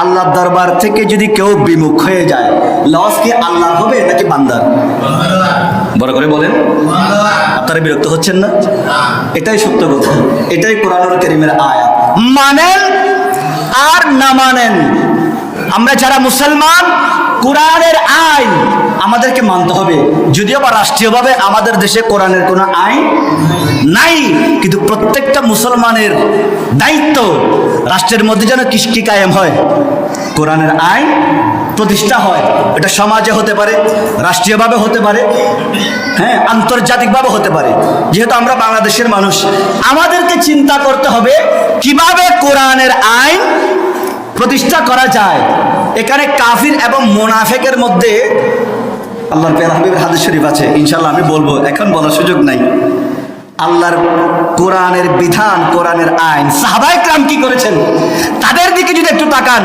আল্লাহর দরবার থেকে যদি কেউ বিমুখ হয়ে যায়, লস কি আল্লাহর হবে নাকি বান্দার? বড় করে বলেন, আপনারা বিরক্ত হচ্ছেন না? এটাই সত্য কথা, এটাই কোরআনুল কারীমের আয়াত। মানেন আর না মানেন, আমরা যারা মুসলমান, কোরআনের আইন আমাদেরকে মানতে হবে। যদিও বা রাষ্ট্রীয়ভাবে আমাদের দেশে কোরআনের কোনো আইন নাই, কিন্তু প্রত্যেকটা মুসলমানের দায়িত্ব রাষ্ট্রের মধ্যে যেন কি কায়েম হয়, কোরআনের আইন প্রতিষ্ঠা হয়। এটা সমাজে হতে পারে, রাষ্ট্রীয়ভাবে হতে পারে, হ্যাঁ, আন্তর্জাতিকভাবে হতে পারে। যেহেতু আমরা বাংলাদেশের মানুষ, আমাদেরকে চিন্তা করতে হবে কিভাবে কোরআনের আইন প্রতিষ্ঠা করা যায়। এখানে কাফির এবং মুনাফিকের মধ্যে আল্লাহর প্যারা হাবিবের হাদিস শরীফ আছে, ইনশাআল্লাহ আমি বলবো, এখন বলার সুযোগ নাই। আল্লাহর কোরআনের বিধান, কোরআনের আইন সাহাবায়ে কেরাম কি করেছেন তাদের দিকে যদি একটু তাকান,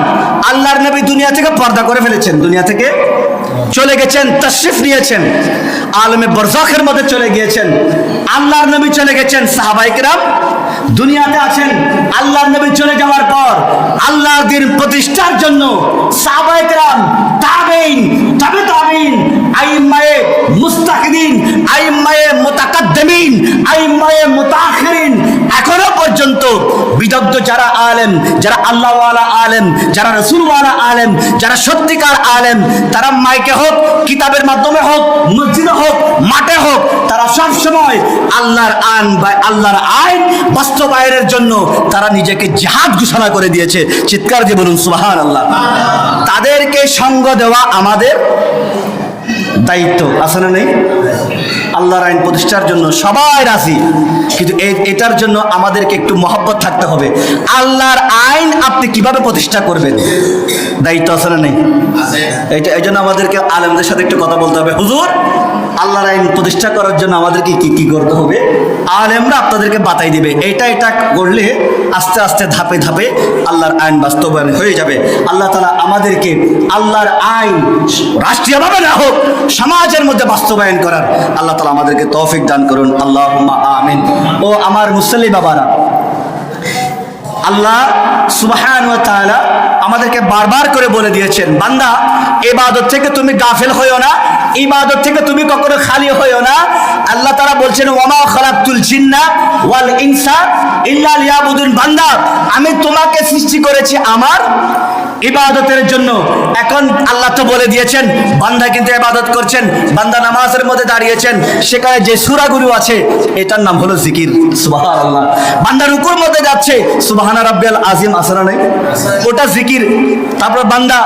আল্লাহর নবী দুনিয়া থেকে পর্দা করে ফেলেছেন, দুনিয়া থেকে চলে গেছেন, তাশরিফ নিয়েছেন, আলমে বারজাখের মধ্যে চলে গিয়েছেন। আল্লাহর নবী চলে গেছেন, সাহাবায়ে কেরাম দুনিয়াতে আছেন। আল্লাহর নবী চলে যাওয়ার পর আল্লাহর দ্বীন প্রতিষ্ঠার জন্য সাহাবায়ে কেরাম, তাবেঈন, তাবে তাবেঈন, আইম্মায়ে মুস্তাহিদিন, আইম্মায়ে মুতাকাদ্দিমিন, আইম্মায়ে মুতাআখিরিন, এখনো পর্যন্ত বিদগ্ধ যারা আলেম, যারা আল্লাহওয়ালা আলেম, যারা রাসূলওয়ালা আলেম, যারা সত্যিকার আলেম, তারা মাইকে হোক, কিতাবের মাধ্যমে হোক, মসজিদে হোক, মাঠে হোক, তারা সব সময় আল্লাহর আল্লাহর আইন বাস্তবায়নের জন্য তারা নিজেকে জিহাদ ঘোষণা করে দিয়েছে। চিৎকার দিয়ে বলুন সুবহানাল্লাহ। তাদেরকে সঙ্গ দেওয়া আমাদের দায়িত্ব, আছে না নেই? আল্লাহর আইন প্রতিষ্ঠার জন্য সবাই রাজি, কিন্তু এটার জন্য আমাদেরকে একটু মহব্বত থাকতে হবে। আল্লাহর আইন আপনি কিভাবে প্রতিষ্ঠা করবেন, দায়িত্ব আছে না নেই? এটা এই জন্য আমাদেরকে আলেমদের সাথে একটু কথা বলতে হবে। হুজুর, আল্লাহর আইন প্রতিষ্ঠা করার জন্য আমাদেরকে কি করতে হবে, আলেমরা আপনাদেরকে বাতাই দিবে, এটা করলে আস্তে আস্তে ধাপে ধাপে আল্লাহর আইন বাস্তবায়ন হয়ে যাবে। আল্লাহ তাআলা আমাদেরকে আল্লাহর আইন রাষ্ট্রীয়ভাবে না হোক, সমাজের মধ্যে বাস্তবায়ন করার আল্লাহ তাআলা আমাদেরকে তৌফিক দান করুন, আল্লাহুম্মা আমিন। ও আমার মুসল্লি বাবারা, আল্লাহ সুবহানাহু ওয়া তাআলা আমাদেরকে বারবার করে বলে দিয়েছেন, বান্দা ইবাদত থেকে তুমি গাফিল হইও না, ইবাদত থেকে তুমি কখনো খালি হইও না। আল্লাহ তাআলা বলছেন, ওয়ামা খালাকতুল জিন্না ওয়াল ইনসা ইল্লা লিয়াবুদুন, বান্দা আমি তোমাকে সৃষ্টি করেছি আমার ইবাদতের জন্য। এখন আল্লাহ তো বলে দিয়েছেন, বান্দা কিন্তু ইবাদত করছেন, বান্দা নামাজের মধ্যে দাঁড়িয়েছেন, সেখানে যে সূরাগুলো আছে এটার নাম হলো জিকির, সুবহানাল্লাহ। বান্দা রুকুর মধ্যে যাচ্ছে, সুবহানা রাব্বিয়াল আযীম, আছে না নাই? ওটা জিকির। তারপর বান্দা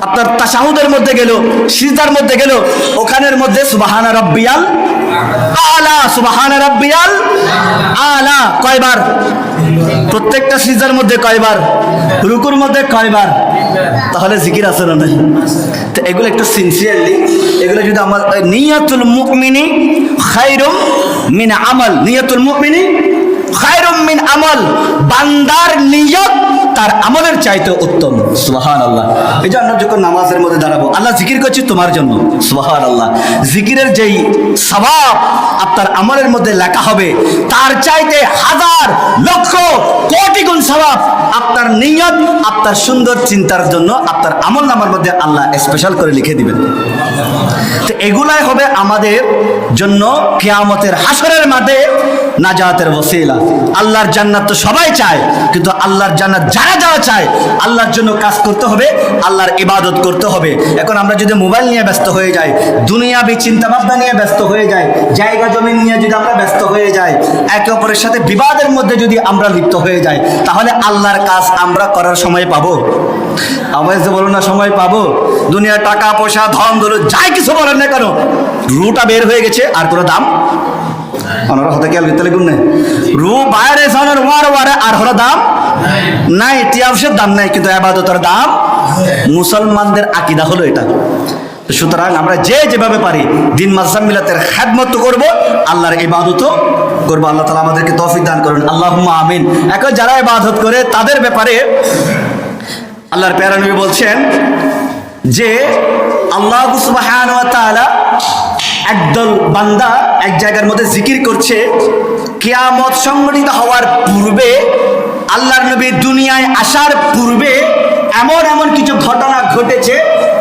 আপনার তাশাহুদের মধ্যে গেল, সিজদার মধ্যে গেল, ওখানের মধ্যে সুবহানা রাব্বিয়াল আলা, সুবহানা রাব্বিয়াল আলা কয়বার? প্রত্যেকটা সিজদার মধ্যে কয়বার? রুকুর মধ্যে কয়বার? তাহলে জিকির আছে না নাই? তো এগুলো একটু সিনসিয়ারলি, এগুলো যদি আমার নিয়াতুল মুমিনি খায়রুম মিন আমল, নিয়াতুল মুমিনি খায়রুম মিন আমল, বান্দার নিয়ত তার আমলের চাইতে উত্তম, সুবহানাল্লাহ। এই জন্য যখন নামাজের মধ্যে দাঁড়াবো, আল্লাহ জিকির করছি তোমার জন্য, সুবহানাল্লাহ, জিকিরের যেই সওয়াব আপনার আমলের মধ্যে লেখা হবে, তার চাইতে হাজার লক্ষ কোটি গুণ সওয়াব আপনার নিয়ত, আপনার সুন্দর চিন্তার জন্য আপনার আমল নামার মধ্যে আল্লাহ স্পেশাল করে লিখে দিবেন। তো এগুলাই হবে আমাদের জন্য কিয়ামতের হাসরের মাঠে নাজাতের ওসিলা। আল্লাহর জান্নাত তো সবাই চায়, কিন্তু আল্লাহর জান্নাত যারা যারা চায়, আল্লাহর জন্য কাজ করতে হবে, আল্লাহর ইবাদত করতে হবে। এখন আমরা যদি মোবাইল নিয়ে ব্যস্ত হয়ে যাই, দুনিয়াবি চিন্তা ভাবনা নিয়ে ব্যস্ত হয়ে যাই, জায়গা জমি নিয়ে যদি আমরা ব্যস্ত হয়ে যাই, একে অপরের সাথে বিবাদের মধ্যে যদি আমরা লিপ্ত হয়ে যাই, তাহলে আল্লাহর কাজ আমরা করার সময় পাবো? আওয়াজ বলো না, সময় পাবো? দুনিয়ার টাকা পয়সা ধন দৌলত যাই কিছু বলেন না কেন, রুটা বের হয়ে গেছে, আর কোনো দাম ওনারা হতে খেয়াল করতে লিখুন না, রু বাইরে সানের ওয়ারে আর হলো দাম নাই, তিয়াবসের দাম নাই, কিন্তু ইবাদতের দাম। মুসলমানদের আকীদা হলো এটা। সুতরাং আমরা যেভাবে পারি দিন মাযহাব মিলাতের খেদমত করব, আল্লাহর ইবাদতও করব। আল্লাহ তাআলা আমাদেরকে তৌফিক দান করুন, আল্লাহুম্মা আমিন। এখন যারা ইবাদত করে তাদের ব্যাপারে আল্লাহর প্যারা নবী বলছেন যে আল্লাহ সুবহানাহু ওয়া তাআলা একদল বান্দা এক জায়গার মধ্যে জিকির করছে, কিয়ামত সংঘটিত হওয়ার পূর্বে, আল্লাহর নবী দুনিয়ায় আসার পূর্বে এমন এমন কিছু ঘটনা ঘটেছে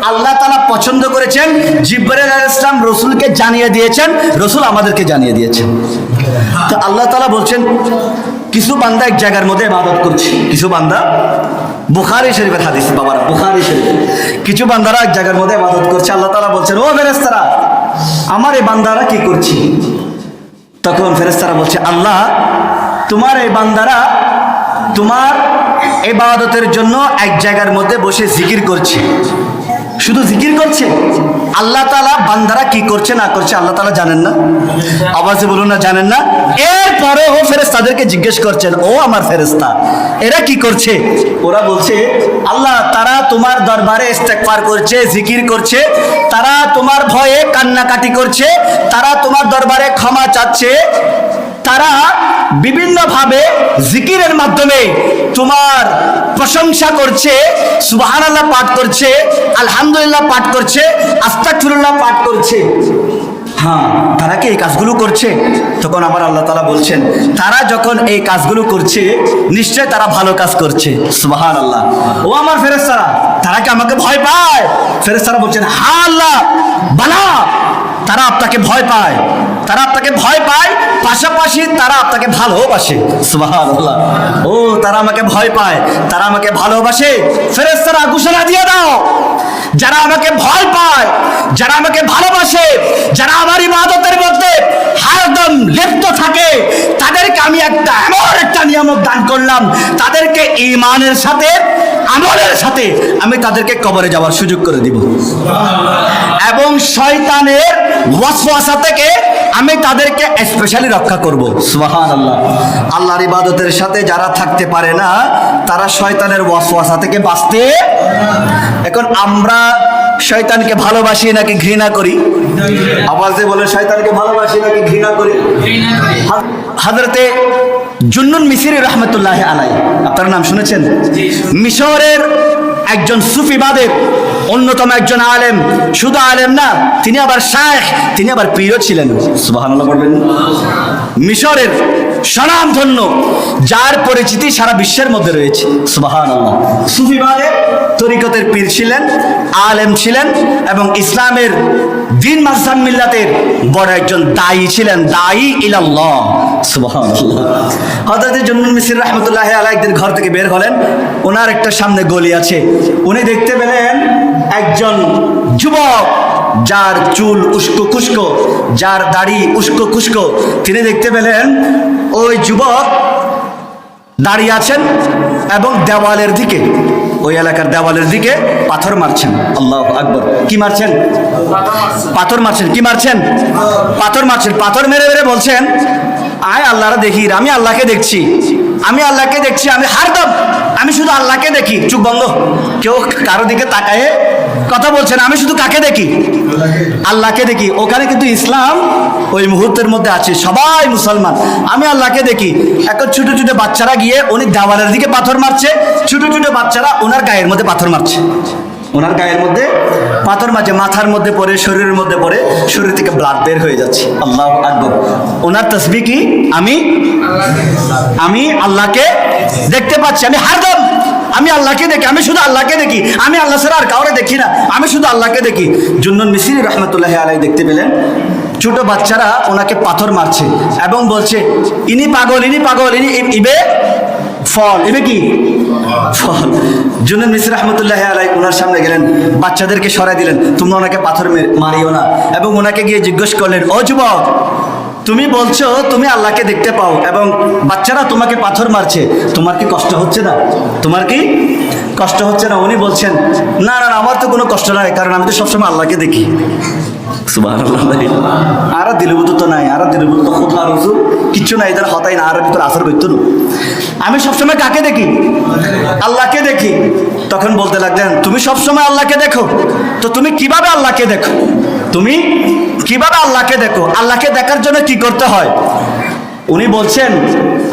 আল্লাহ তাআলা পছন্দ করেছেন, জিবরাইল আলাইহিস সালাম রাসূলকে জানিয়ে দিয়েছেন, রাসূল আমাদেরকে জানিয়ে দিয়েছেন। তো আল্লাহ তাআলা বলছেন কিছু বান্দা এক জায়গার মধ্যে ইবাদত করছে, কিছু বান্দা, বুখারী শরীফের হাদিস বাবারা, বুখারী শরীফ, কিছু বান্দারা এক জায়গার মধ্যে ইবাদত করছে। আল্লাহ তাআলা বলছেন ও ফেরেশতারা আমার এই বান্দারা কি করছে? তখন ফেরেশতারা বলছে আল্লাহ তোমার এই বান্দারা তোমার ইবাদতের জন্য এক জায়গার মধ্যে বসে জিকির করছে, শুধু জিকির করছে। আল্লাহ তাআলা বান্দারা কি করছে না করছে আল্লাহ তাআলা জানেন না? আওয়াজে বলুন না জানেন না? এরপরেও ফেরেশতাদেরকে জিজ্ঞেস করছেন ও আমার ফেরেশতা এরা কি করছে? ওরা বলছে আল্লাহ তারা তোমার দরবারে ইস্তেগফার করছে, জিকির করছে, তারা তোমার ভয়ে কান্নাকাটি করছে, তারা তোমার দরবারে ক্ষমা চাচ্ছে, তারা বিভিন্নভাবে জিকিরের মাধ্যমে তোমার প্রশংসা করছে, সুবহানাল্লাহ পাঠ করছে, আলহামদুলিল্লাহ পাঠ করছে, আস্তাগফিরুল্লাহ পাঠ করছে। হ্যাঁ, তারা কি এই কাজগুলো করছে? তখন আবার আল্লাহ তাআলা বলছেন তারা যখন এই কাজগুলো করছে নিশ্চয় তারা ভালো কাজ করছে। সুবহানাল্লাহ। ও আমার ফেরেশতারা তারা কি আমাকে ভয় পায়? ফেরেশতারা বলছেন হ্যাঁ আল্লাহ বালা, তারা আপনাকে ভয় পায়, তারা আপনাকে ভয় পায়, পাশাপাশি তারা আপনাকে ভালোবাসে। সুবহানাল্লাহ। ও তারা আমাকে ভয় পায়, তারা আমাকে ভালোবাসে। ফেরেশতারা ঘোষণা দিয়ে দাও যারা আমাকে ভয় পায়, যারা আমাকে ভালোবাসে, যারা আমার ইবাদতের মধ্যে হরদম লিপ্ত থাকে, তাদেরকে আমি এমন একটা নিয়ামত দান করলাম, তাদেরকে ঈমানের সাথে আমলের সাথে আমি তাদেরকে কবরে যাওয়ার সুযোগ করে দিব এবং শয়তানের ওয়াসওয়াসা থেকে আমি তাদেরকে স্পেশালি রক্ষা করব। সুবহানাল্লাহ। আল্লাহর ইবাদতের সাথে যারা থাকতে পারে না তারা শয়তানের ওয়াসওয়াসা থেকে বাঁচতে। এখন আমরা শয়তানকে ভালোবাসি নাকি ঘৃণা করি? আওয়াজে বলে শয়তানকে ভালোবাসি নাকি ঘৃণা করি? হযরতে জুন্নুন মিসরি রাহমাতুল্লাহি আলাইহি, আপনার নাম শুনেছেন? মিশরের একজন সুফিবাদের অন্যতম একজন আলেম, শুধু আলেম না তিনি আবার শায়েখ, তিনি আবার পীরও ছিলেন। সুবহানাল্লাহ বলবেন। মিশরের স্বনামধন্য যার পরিচিতি সারা বিশ্বের মধ্যে রয়েছে। সুবহানাল্লাহ। সুফিবাদের তরিকতের পীর ছিলেন, আলেম ছিলেন এবং ইসলামের দ্বীন মাযহাব মিল্লাতের বড় একজন দায়ী ছিলেন, দায়ী ইলাল্লাহ। সুবহানাল্লাহ। হযরত জুন্নুন মিসরি রাহমাতুল্লাহি আলাইহি একদিন ঘর থেকে বের হলেন, ওনার একটা সামনে গলি আছে, উনি দেখতে পেলেন একজন যুবক যার চুল উস্কো খুস্কো, যার দাড়ি উস্কো খুস্কো, তিনি দেখতে পেলেন ওই যুবক দাঁড়িয়ে আছেন এবং দেওয়ালের দিকে, ওই এলাকার দেওয়ালের দিকে পাথর মারছেন। আল্লাহু আকবার। কি মারছেন? পাথর মারছেন। কি মারছেন? পাথর মারছেন। পাথর মেরে মেরে বলছেন আয় আল্লাহরা দেখি, আমি আল্লাহকে দেখছি, আমি আল্লাহকে দেখছি, আমি হারদম আমি শুধু আল্লাহকে দেখি। চুপ বন্ধ, কেউ কারো দিকে তাকায় কথা বলছেন, আমি শুধু কাকে দেখি? আল্লাহকে দেখি। ওখানে কিন্তু ইসলাম ওই মুহূর্তের মধ্যে আছে, সবাই মুসলমান, আমি আল্লাহকে দেখি। এখন ছোট ছোট বাচ্চারা গিয়ে উনি দেওয়ালের দিকে পাথর মারছে, ছোট ছোট বাচ্চারা ওনার গায়ের মধ্যে পাথর মারছে, ওনার গায়ের মধ্যে পাথর মারছে, মাথার মধ্যে পড়ে, শরীরের মধ্যে পড়ে, শরীর থেকে ব্লাড বের হয়ে যাচ্ছে। আল্লাহু আকবার। ওনার তাসবিহ কি? আমি আল্লাহকে দেখতে পাচ্ছি, আমি হারদম আমি আল্লাহকে দেখি, আমি শুধু আল্লাহকে দেখি, আমি আল্লাহ ছাড়া আর কাউরে দেখি না, আমি শুধু আল্লাহকে দেখি। জুন্নুন মিসরি রাহমাতুল্লাহি আলাইহি দেখতে পেলেন ছোট বাচ্চারা ওনাকে পাথর মারছে এবং বলছে ইনি পাগল, ইনি পাগল, ইনি ইবে ফল, ইবে কি ফল। জুন্নুন মিসরি রাহমাতুল্লাহি আলাইহি ওনার সামনে গেলেন, বাচ্চাদেরকে সরাই দিলেন, তোমরা ওনাকে পাথর মারিও না, এবং ওনাকে গিয়ে জিজ্ঞেস করলেন ও যুবক তুমি বলছো তুমি আল্লাহকে দেখতে পাও এবং বাচ্চারা তোমাকে পাথর মারছে, তোমার কি কষ্ট হচ্ছে না? তোমার কি কষ্ট হচ্ছে না? উনি বলছেন না না আমার তো কোনো কষ্ট নাই, কারণ আমি তো সবসময় আল্লাহকে দেখি। সুবহানাল্লাহ। আর দিলবুত তো নাই, আর দিলবুত তো খোদা রসুল কিচ্ছু নাই, এদের হতাই না, আর ভিতর আসর করতো না। আমি সবসময় কাকে দেখি? আল্লাহকে দেখি। তখন বলতে লাগলেন তুমি সবসময় আল্লাহকে দেখো, তো তুমি কিভাবে আল্লাহকে দেখো? তুমি কিভাবে আল্লাহকে দেখো? আল্লাহকে দেখার জন্য কি করতে হয়? উনি বলছেন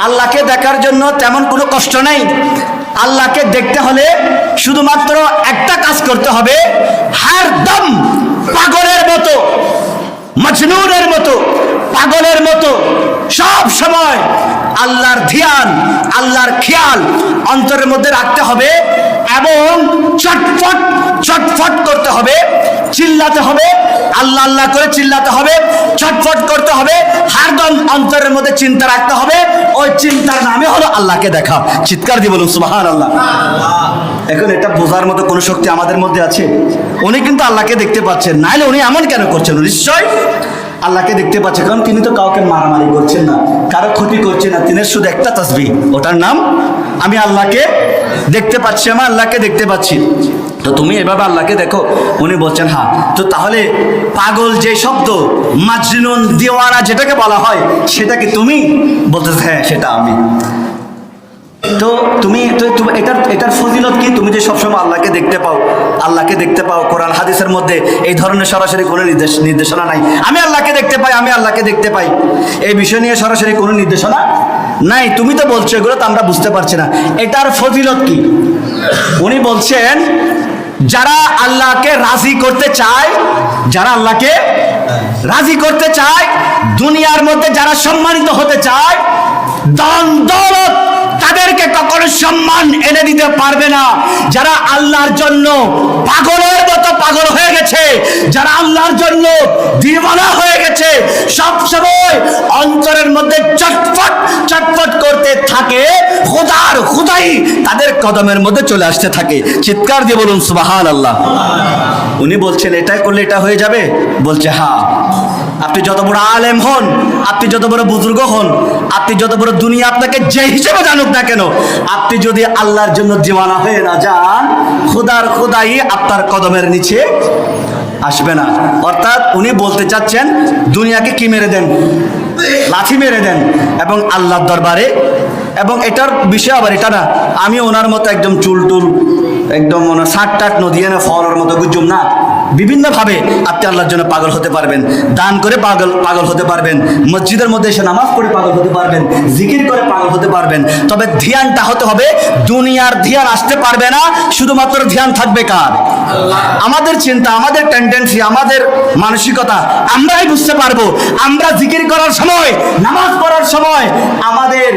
আল্লাহকে দেখার জন্য তেমন কোনো কষ্ট নেই, আল্লাহকে দেখতে হলে শুধুমাত্র একটা কাজ করতে হবে, হরদম পাগলের মতো, মজনুনের মতো, পাগলের মতো সব সময় আল্লাহর ধ্যান, আল্লাহর খেয়াল অন্তরের মধ্যে রাখতে হবে এবং চটফট চটফট করতে হবে, চিল্লাতে হবে, আল্লাহ আল্লাহ করে চিল্লাতে হবে, চটফট করতে হবে, হারদম অন্তরের মধ্যে চিন্তা রাখতে হবে, ওই চিন্তার নামে হলো আল্লাহকে দেখা। চিৎকার দিয়ে বলুন সুবহানাল্লাহ। এখন এটা বোঝার মতো কোনো শক্তি আমাদের মধ্যে আছে? উনি কিন্তু আল্লাহকে দেখতে পাচ্ছেন, নাহলে উনি এমন কেন করছেন? নিশ্চয় আল্লাহকে দেখতে পাচ্ছে, কারণ তিনি তো কাউকে মারামারি করছেন না, কারো ক্ষতি করছেন না। তিনি শুধু একটা তাসবিহ, ওটার নাম আমি আল্লাহকে দেখতে পাচ্ছি, আমি আল্লাহকে দেখতে পাচ্ছি। তো তুমি এভাবে আল্লাহকে দেখো। উনি বলছেন হ্যাঁ। তো তাহলে পাগল যে শব্দ, মাজনুন, দিওয়ানা যেটাকে বলা হয়, সেটা কি তুমি? বলতেছে হ্যাঁ, সেটা আমি। তো তুমি এটার ফজিলত কি? তুমি যে সবসময় আল্লাহকে দেখতে পাও, আল্লাহকে দেখতে পাও, কোরআন হাদিসের মধ্যে এই ধরনের সরাসরি কোনো নির্দেশনা নাই। আমি আল্লাহকে দেখতে পাই, আমি আল্লাহকে দেখতে পাই, এই বিষয় নিয়ে সরাসরি কোনো নির্দেশনা নাই। তুমি তো বলছো এগুলো, তো আমরা বুঝতে পারছি না এটার ফজিলত কি। উনি বলছেন যারা আল্লাহকে রাজি করতে চায়, যারা আল্লাহকে রাজি করতে চায়, দুনিয়ার মধ্যে যারা সম্মানিত হতে চায়, দান দৌলত তাদেরকে কখনো সম্মান এনে দিতে পারবে না। যারা আল্লাহর জন্য পাগলের মতো পাগল হয়ে গেছে, যারা আল্লাহর জন্য দিওয়ানা হয়ে গেছে, সব সময় অন্তরের মধ্যে চটফট চটফট করতে থাকে, খোদার খোদাই তাদের কদমের মধ্যে চলে আসতে থাকে। চিৎকার দিয়ে বলুন সুবহানাল্লাহ। উনি বলছেন এটাই করলে এটা হয়ে যাবে? বলছে হ্যাঁ। আপনি যত বড় আলেম হন, আপনি যত বড় বুজুর্গ হন, আপনি যত বড় দুনিয়া আপনাকে যে হিসেবে জানুক না কেন, আপনি যদি আল্লাহর জন্য দিওয়ানা হয়ে না যান, খোদার খোদাই আপনার কদমের নিচে আসবে না। অর্থাৎ উনি বলতে চাচ্ছেন দুনিয়াকে কি মেরে দেন? লাথি মেরে দেন, এবং আল্লাহর দরবারে। এবং এটার বিষয় আবার এটা না আমি ওনার মতো একদম চুলটুল একদম ওনার শার্ট টাট নদিয়ে না ফলের মতো গুজুম না। বিভিন্নভাবে আপনি আল্লাহর জন্য পাগল হতে পারবেন, দান করে পাগল হতে পারবেন, মসজিদের মধ্যে এসে নামাজ পড়ে পাগল হতে পারবেন, জিকির করে পাগল হতে পারবেন। তবে ধ্যানটা হতে হবে, দুনিয়ার ধ্যান আসতে পারবে না। শুধুমাত্র ধ্যান থাকবে কার? আমাদের চিন্তা, আমাদের টেন্ডেন্সি, আমাদের মানসিকতা আমরাই বুঝতে পারবো। আমরা জিকির করার সময়, নামাজ পড়ার সময় আমাদের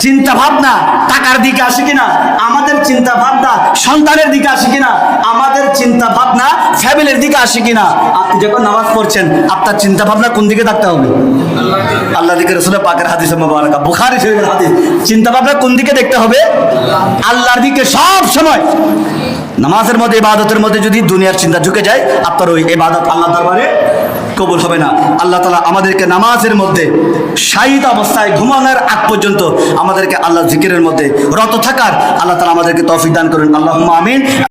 চিন্তা ভাবনা টাকার দিকে আসে কিনা, আমাদের চিন্তা ভাবনা সন্তানের দিকে আসে কিনা, আমাদের চিন্তা ভাবনা ফ্যামিলির দিকে আসে কিনা। আপনি যখন নামাজ পড়ছেন আপনার চিন্তা ভাবনা কোন দিকে থাকতে হবে? আল্লাহ দিকে। রাসূল পাকের হাদিসে মুবারাকা, বুখারী শরীফের হাদিস। চিন্তা ভাবনা কোন দিকে দেখতে হবে? আল্লাহর দিকে সব সময়। নামাজের মধ্যে, ইবাদতের মধ্যে যদি দুনিয়ার চিন্তা ঢুকে যায়, আপনার ওই ইবাদত আল্লাহর দরবারে কবুল হবে না। আল্লাহ তাআলা আমাদেরকে নামাজের মধ্যে শায়িত অবস্থায় ঘুমানোর আগ পর্যন্ত আমাদেরকে আল্লাহ জিকিরের মধ্যে রত থাকার আল্লাহ তাআলা আমাদেরকে তৌফিক দান করুন। আল্লাহুম্মা আমিন।